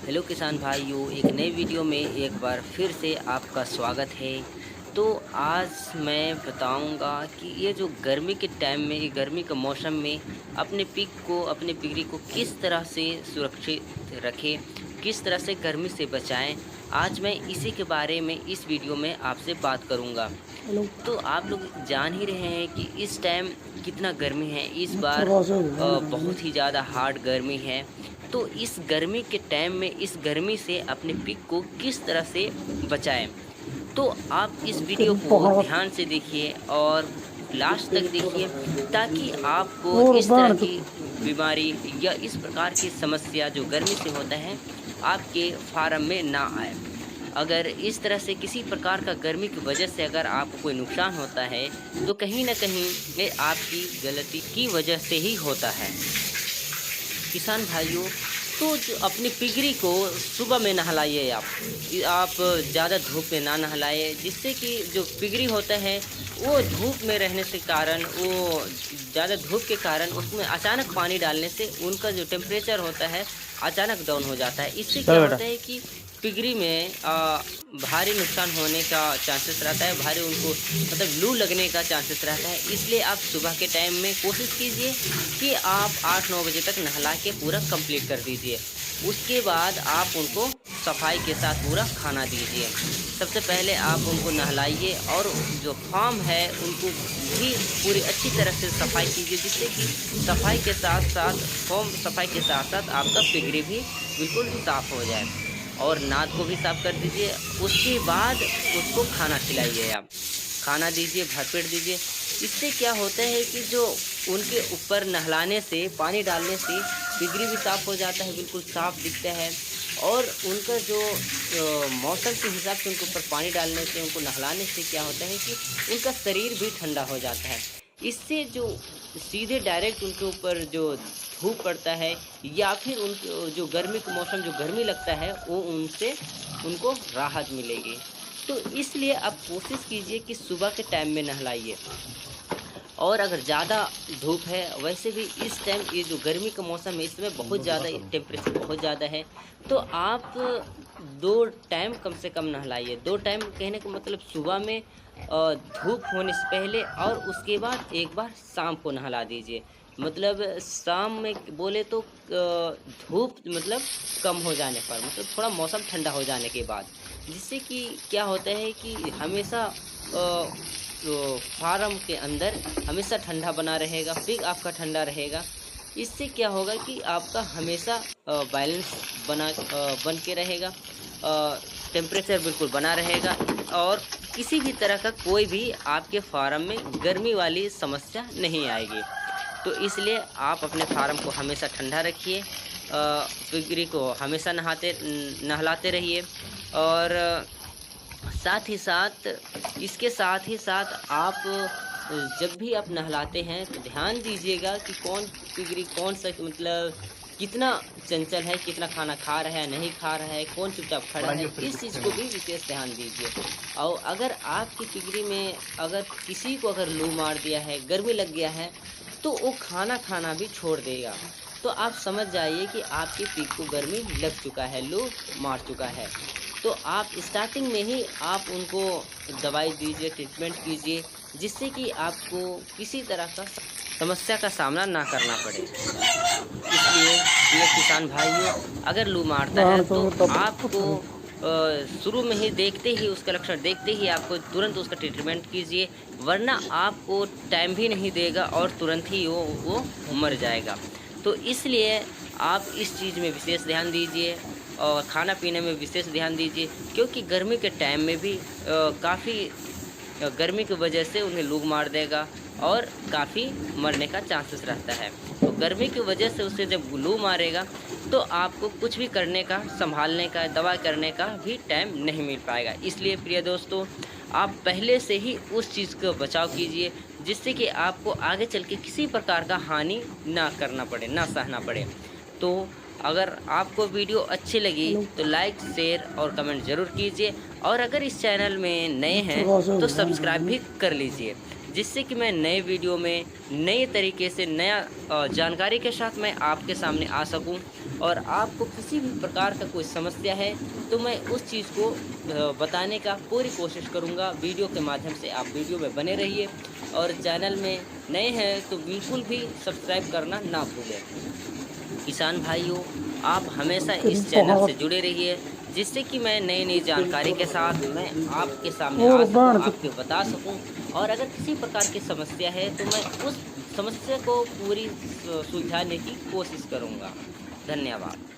Hello किसान भाइयों, एक नई वीडियो में एक बार फिर से आपका स्वागत है। तो आज मैं बताऊंगा कि ये जो गर्मी के टाइम में, ये गर्मी के मौसम में अपने अपने पिगरी को किस तरह से सुरक्षित रखें, किस तरह से गर्मी से बचाएं। आज मैं इसी के बारे में इस वीडियो में आपसे बात करूंगा। हेलो। तो आप लोग जान ही रहे हैं कि इस टाइम कितना गर्मी है। इस बार बहुत ही ज़्यादा हार्ड गर्मी है। तो इस गर्मी के टाइम में, इस गर्मी से अपने पिक को किस तरह से बचाएं, तो आप इस वीडियो को ध्यान से देखिए और लास्ट तक देखिए, ताकि आपको इस तरह की बीमारी या इस प्रकार की समस्या जो गर्मी से होता है आपके फार्म में ना आए। अगर इस तरह से किसी प्रकार का गर्मी की वजह से अगर आपको कोई नुकसान होता है, तो कहीं ना कहीं ये आपकी गलती की वजह से ही होता है। किसान भाइयों, तो जो अपनी पिगरी को सुबह में नहलाइए। आप ज़्यादा धूप में ना नहलाइए, जिससे कि जो पिगरी होता है वो धूप में रहने से कारण, वो ज़्यादा धूप के कारण उसमें अचानक पानी डालने से उनका जो टेम्परेचर होता है अचानक डाउन हो जाता है। इससे क्या होता है कि पिगरी में भारी नुकसान होने का चांसेस रहता है, भारी उनको मतलब लू लगने का चांसेस रहता है। इसलिए आप सुबह के टाइम में कोशिश कीजिए कि आप 8-9 बजे तक नहला के पूरा कंप्लीट कर दीजिए। उसके बाद आप उनको सफाई के साथ पूरा खाना दीजिए। सबसे पहले आप उनको नहलाइए और जो फार्म है उनको भी पूरी अच्छी तरह से सफाई कीजिए, जिससे कि सफाई के साथ साथ फार्म सफाई के साथ साथ आपका पिगरी भी बिल्कुल साफ़ हो जाए। और नाद को भी साफ़ कर दीजिए। उसके बाद उसको खाना खिलाइए, आप खाना दीजिए, भरपेट दीजिए। इससे क्या होता है कि जो उनके ऊपर नहलाने से, पानी डालने से पिगरी भी साफ़ हो जाता है, बिल्कुल साफ़ दिखता है। और उनका जो मौसम के हिसाब से उनके ऊपर पानी डालने से, उनको नहलाने से क्या होता है कि उनका शरीर भी ठंडा हो जाता है। इससे जो सीधे डायरेक्ट उनके ऊपर जो धूप पड़ता है या फिर उनको जो गर्मी का मौसम जो गर्मी लगता है, वो उनसे उनको राहत मिलेगी। तो इसलिए आप कोशिश कीजिए कि सुबह के टाइम में नहलाइए। और अगर ज़्यादा धूप है, वैसे भी इस टाइम ये जो गर्मी का मौसम है इसमें बहुत ज़्यादा टेम्परेचर बहुत ज़्यादा है, तो आप 2 टाइम कम से कम नहलाइए। 2 टाइम कहने का मतलब सुबह में धूप होने से पहले, और उसके बाद एक बार शाम को नहला दीजिए। मतलब शाम में बोले तो धूप मतलब कम हो जाने पर, मतलब थोड़ा मौसम ठंडा हो जाने के बाद। जिससे कि क्या होता है कि हमेशा तो फार्म के अंदर हमेशा ठंडा बना रहेगा, पिग आपका ठंडा रहेगा। इससे क्या होगा कि आपका हमेशा बैलेंस बन के रहेगा, टेम्परेचर बिल्कुल बना रहेगा और किसी भी तरह का कोई भी आपके फार्म में गर्मी वाली समस्या नहीं आएगी। तो इसलिए आप अपने फार्म को हमेशा ठंडा रखिए, पिगरी को हमेशा नहलाते रहिए। और साथ ही साथ, इसके साथ ही साथ आप जब भी आप नहलाते हैं तो ध्यान दीजिएगा कि कौन पिगरी कौन सा मतलब कितना चंचल है, कितना खाना खा रहा है, नहीं खा रहा है, कौन चुपचाप खड़ा है, इस चीज़ को भी विशेष ध्यान दीजिए। और अगर आपकी पिगरी में अगर किसी को अगर लू मार दिया है, गर्मी लग गया है, तो वो खाना खाना भी छोड़ देगा। तो आप समझ जाइए कि आपकी पिग को गर्मी लग चुका है, लू मार चुका है। तो आप स्टार्टिंग में ही आप उनको दवाई दीजिए, ट्रीटमेंट कीजिए, जिससे कि आपको किसी तरह का समस्या का सामना ना करना पड़े। इसलिए ये किसान भाइयों, अगर लू मारता है तो आपको शुरू में ही देखते ही, उसका लक्षण देखते ही आपको तुरंत उसका ट्रीटमेंट कीजिए, वरना आपको टाइम भी नहीं देगा और तुरंत ही वो मर जाएगा। तो इसलिए आप इस चीज़ में विशेष ध्यान दीजिए और खाना पीने में विशेष ध्यान दीजिए, क्योंकि गर्मी के टाइम में भी काफ़ी गर्मी की वजह से उन्हें लू मार देगा और काफ़ी मरने का चांसेस रहता है। तो गर्मी की वजह से उसे जब लू मारेगा तो आपको कुछ भी करने का, संभालने का, दवा करने का भी टाइम नहीं मिल पाएगा। इसलिए प्रिय दोस्तों, आप पहले से ही उस चीज़ का बचाव कीजिए, जिससे कि आपको आगे चल के किसी प्रकार का हानि ना करना पड़े, ना सहना पड़े। तो अगर आपको वीडियो अच्छी लगी तो लाइक, शेयर और कमेंट ज़रूर कीजिए। और अगर इस चैनल में नए हैं तो सब्सक्राइब भी कर लीजिए, जिससे कि मैं नए वीडियो में नए तरीके से नया जानकारी के साथ मैं आपके सामने आ सकूं और आपको किसी भी प्रकार का कोई समस्या है तो मैं उस चीज़ को बताने का पूरी कोशिश करूँगा वीडियो के माध्यम से। आप वीडियो में बने रहिए और चैनल में नए हैं तो बिल्कुल भी सब्सक्राइब करना ना भूलें। किसान भाइयों, आप हमेशा इस चैनल से जुड़े रहिए, जिससे कि मैं नई-नई जानकारी के साथ मैं आपके सामने आ सकूँ, आपको बता सकूँ। और अगर किसी प्रकार की समस्या है तो मैं उस समस्या को पूरी सुलझाने की कोशिश करूँगा। धन्यवाद।